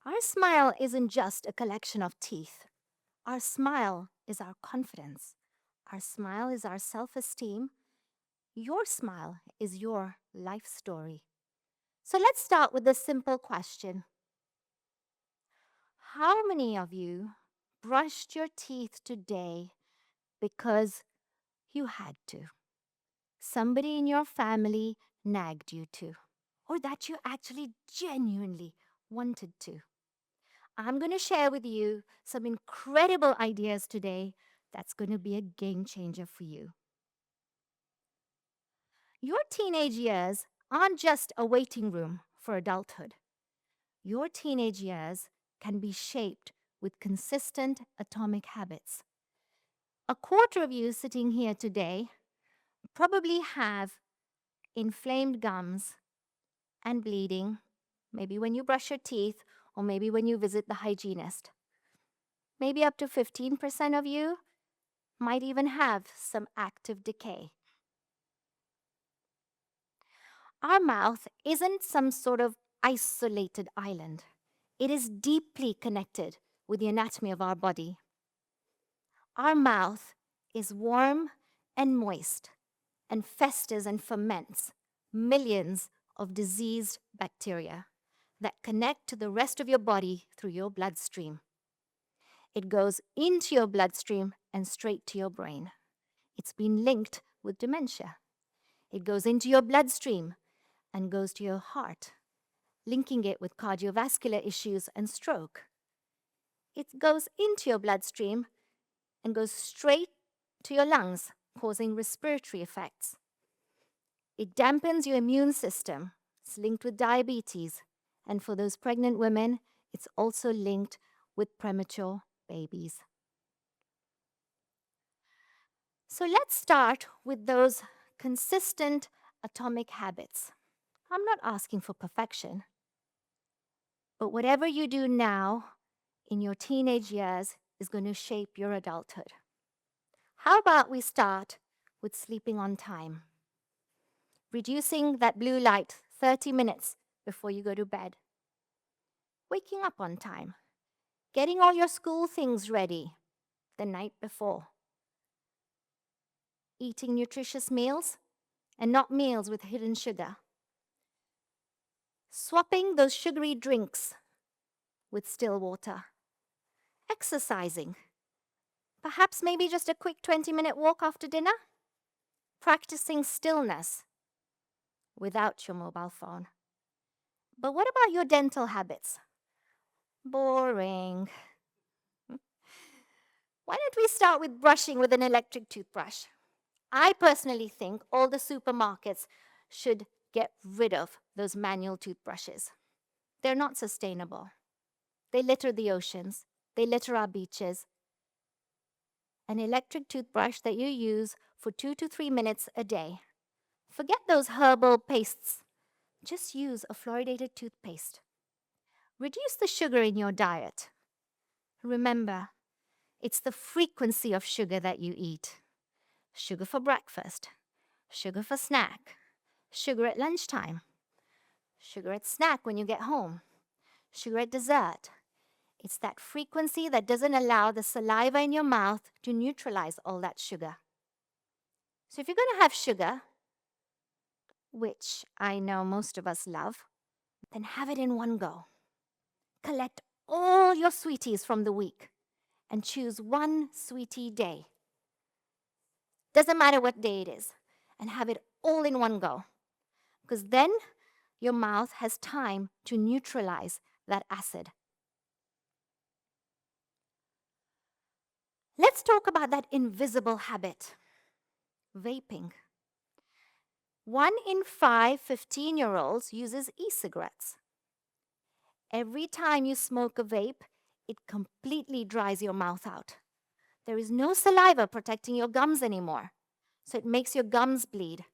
Our smile isn't just a collection of teeth. Our smile is our confidence. Our smile is our self esteem. Your smile is your life story. So let's start with a simple question. How many of you brushed your teeth today because you had to? Somebody in your family nagged you to, or that you actually genuinely wanted to. I'm going to share with you some incredible ideas today that's going to be a game changer for you. Your teenage years aren't just a waiting room for adulthood. Your teenage years can be shaped with consistent atomic habits. A quarter of you sitting here today probably have inflamed gums and bleeding, maybe when you brush your teeth or maybe when you visit the hygienist. Maybe up to 15% of you might even have some active decay. Our mouth isn't some sort of isolated island. It is deeply connected with the anatomy of our body. Our mouth is warm and moist and festers and ferments millions of diseased bacteria that connect to the rest of your body through your bloodstream. It goes into your bloodstream and straight to your brain. It's been linked with dementia. It goes into your bloodstream and goes to your heart, linking it with cardiovascular issues and stroke. It goes into your bloodstream and goes straight to your lungs, causing respiratory effects. It dampens your immune system. It's linked with diabetes. And for those pregnant women, it's also linked with premature babies. So let's start with those consistent atomic habits. I'm not asking for perfection, but whatever you do now in your teenage years is going to shape your adulthood. How about we start with sleeping on time? Reducing that blue light 30 minutes before you go to bed. Waking up on time. Getting all your school things ready the night before. Eating nutritious meals and not meals with hidden sugar. Swapping those sugary drinks with still water. Exercising. Perhaps maybe just a quick 20-minute walk after dinner. Practicing stillness without your mobile phone. But what about your dental habits? Boring. Why don't we start with brushing with an electric toothbrush? I personally think all the supermarkets should get rid of those manual toothbrushes. They're not sustainable. They litter the oceans, they litter our beaches. An electric toothbrush that you use for 2 to 3 minutes a day. Forget those herbal pastes. Just use a fluoridated toothpaste. Reduce the sugar in your diet. Remember, it's the frequency of sugar that you eat. Sugar for breakfast, sugar for snack, sugar at lunchtime, sugar at snack when you get home, sugar at dessert. It's that frequency that doesn't allow the saliva in your mouth to neutralize all that sugar. So if you're going to have sugar, which I know most of us love, then have it in one go. Collect all your sweeties from the week and choose one sweetie day. Doesn't matter what day it is, and have it all in one go. Because then your mouth has time to neutralize that acid. Let's talk about that invisible habit, vaping. 1 in 5 15-year-olds uses e-cigarettes. Every time you smoke a vape, it completely dries your mouth out. There is no saliva protecting your gums anymore, so it makes your gums bleed.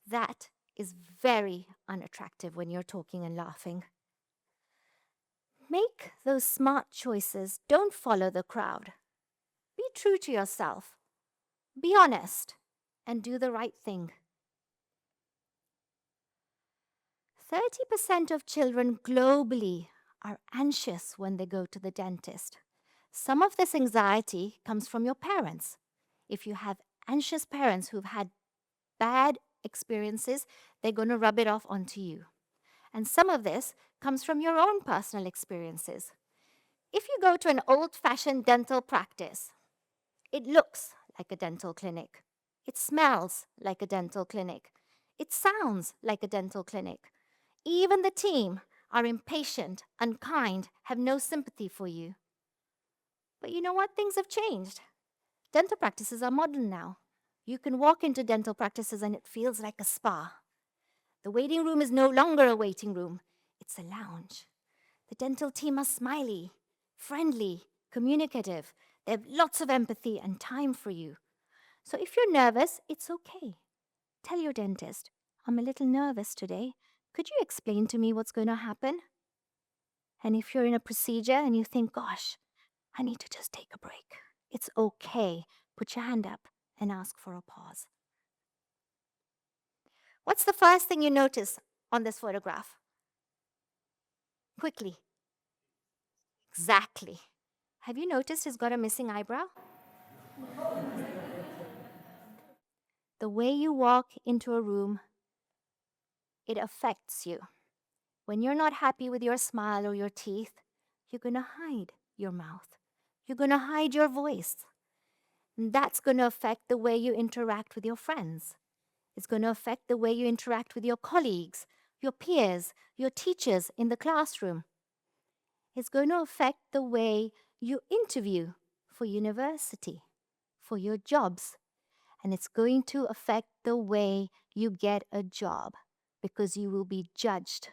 That is very unattractive when you're talking and laughing. Make those smart choices. Don't follow the crowd. Be true to yourself. Be honest and do the right thing. 30% of children globally are anxious when they go to the dentist. Some of this anxiety comes from your parents. If you have anxious parents who've had bad experiences, they're going to rub it off onto you. And some of this comes from your own personal experiences. If you go to an old fashioned dental practice, it looks like a dental clinic. It smells like a dental clinic. It sounds like a dental clinic. Even the team are impatient, unkind, have no sympathy for you. But you know what? Things have changed. Dental practices are modern now. You can walk into dental practices and it feels like a spa. The waiting room is no longer a waiting room, it's a lounge. The dental team are smiley, friendly, communicative. They have lots of empathy and time for you. So if you're nervous, it's okay. Tell your dentist, I'm a little nervous today. Could you explain to me what's going to happen? And if you're in a procedure and you think, gosh, I need to just take a break, it's okay. Put your hand up and ask for a pause. What's the first thing you notice on this photograph? Quickly. Exactly. Have you noticed he's got a missing eyebrow? The way you walk into a room, it affects you. When you're not happy with your smile or your teeth, you're going to hide your mouth. You're going to hide your voice. And that's going to affect the way you interact with your friends. It's going to affect the way you interact with your colleagues, your peers, your teachers in the classroom. It's going to affect the way you interview for university, for your jobs. And it's going to affect the way you get a job because you will be judged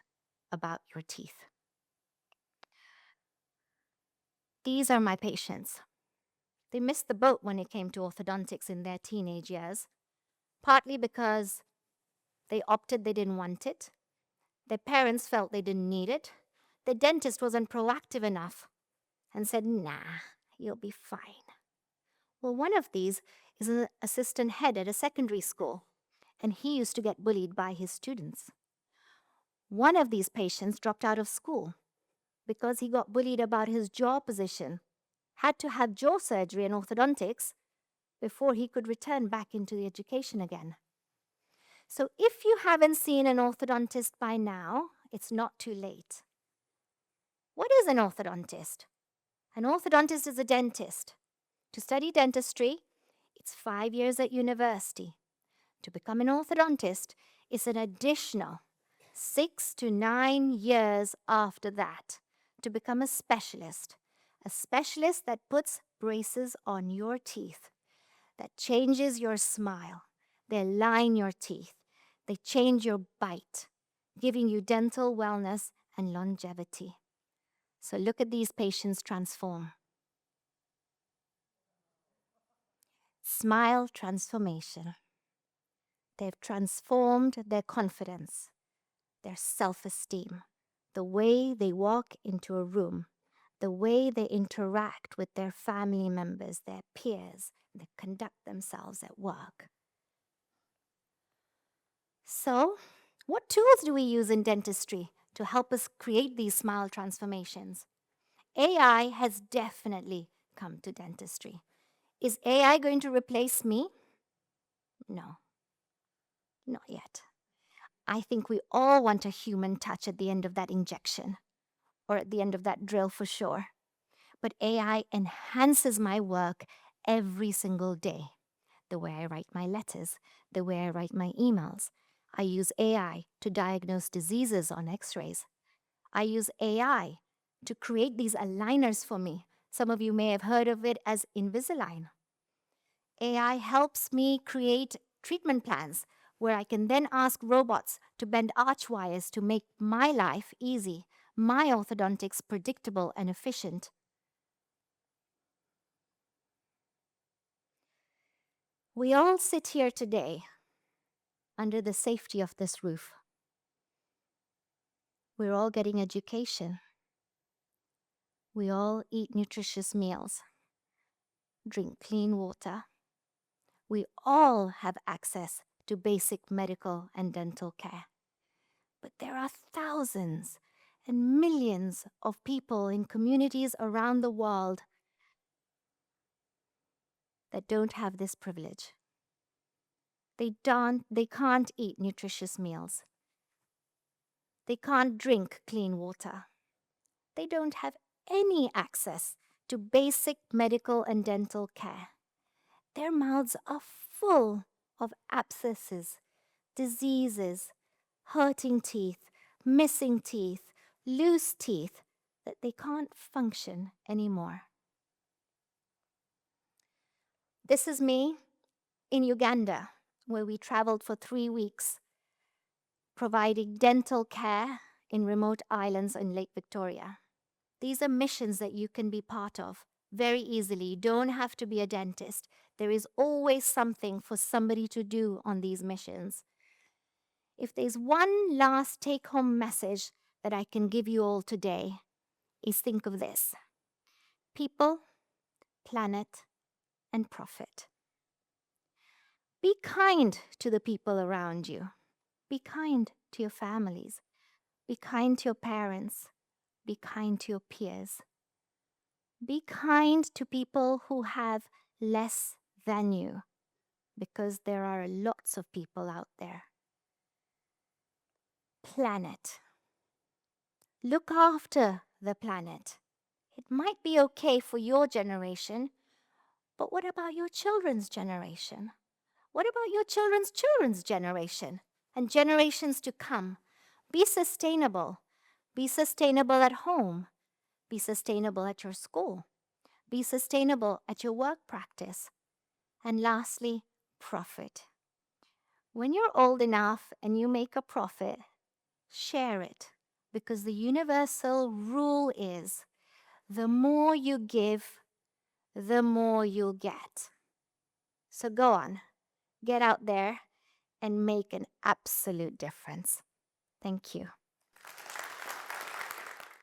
about your teeth. These are my patients. They missed the boat when it came to orthodontics in their teenage years, partly because they opted they didn't want it. Their parents felt they didn't need it. The dentist wasn't proactive enough and said, nah, you'll be fine. Well, one of these is an assistant head at a secondary school, and he used to get bullied by his students. One of these patients dropped out of school because he got bullied about his jaw position, had to have jaw surgery and orthodontics before he could return back into the education again. So if you haven't seen an orthodontist by now, it's not too late. What is an orthodontist? An orthodontist is a dentist. To study dentistry, it's 5 years at university. To become an orthodontist, it's an additional 6 to 9 years after that to become a specialist that puts braces on your teeth, that changes your smile, they align your teeth, they change your bite, giving you dental wellness and longevity. So look at these patients transform. Smile transformation. They've transformed their confidence, their self-esteem, the way they walk into a room, the way they interact with their family members, their peers, they conduct themselves at work. So, what tools do we use in dentistry to help us create these smile transformations? AI has definitely come to dentistry. Is AI going to replace me? No, not yet. I think we all want a human touch at the end of that injection, or at the end of that drill for sure. But AI enhances my work every single day. The way I write my letters, the way I write my emails. I use AI to diagnose diseases on x-rays. I use AI to create these aligners for me. Some of you may have heard of it as Invisalign. AI helps me create treatment plans where I can then ask robots to bend arch wires to make my life easy, my orthodontics predictable and efficient. We all sit here today under the safety of this roof. We're all getting education. We all eat nutritious meals, drink clean water. We all have access to basic medical and dental care. But there are thousands and millions of people in communities around the world that don't have this privilege. They can't eat nutritious meals. They can't drink clean water. They don't have any access to basic medical and dental care. Their mouths are full of abscesses, diseases, hurting teeth, missing teeth, loose teeth that they can't function anymore. This is me in Uganda, where we traveled for 3 weeks, providing dental care in remote islands in Lake Victoria. These are missions that you can be part of very easily. You don't have to be a dentist. There is always something for somebody to do on these missions. If there's one last take home message that I can give you all today, is think of this: people, planet, and profit. Be kind to the people around you. Be kind to your families. Be kind to your parents. Be kind to your peers. Be kind to people who have less than you, because there are lots of people out there. Planet. Look after the planet. It might be okay for your generation, but what about your children's generation? What about your children's children's generation and generations to come? Be sustainable. Be sustainable at home. Be sustainable at your school. Be sustainable at your work practice. And lastly, profit. When you're old enough and you make a profit, share it, because the universal rule is the more you give, the more you'll get. So go on, get out there and make an absolute difference. Thank you.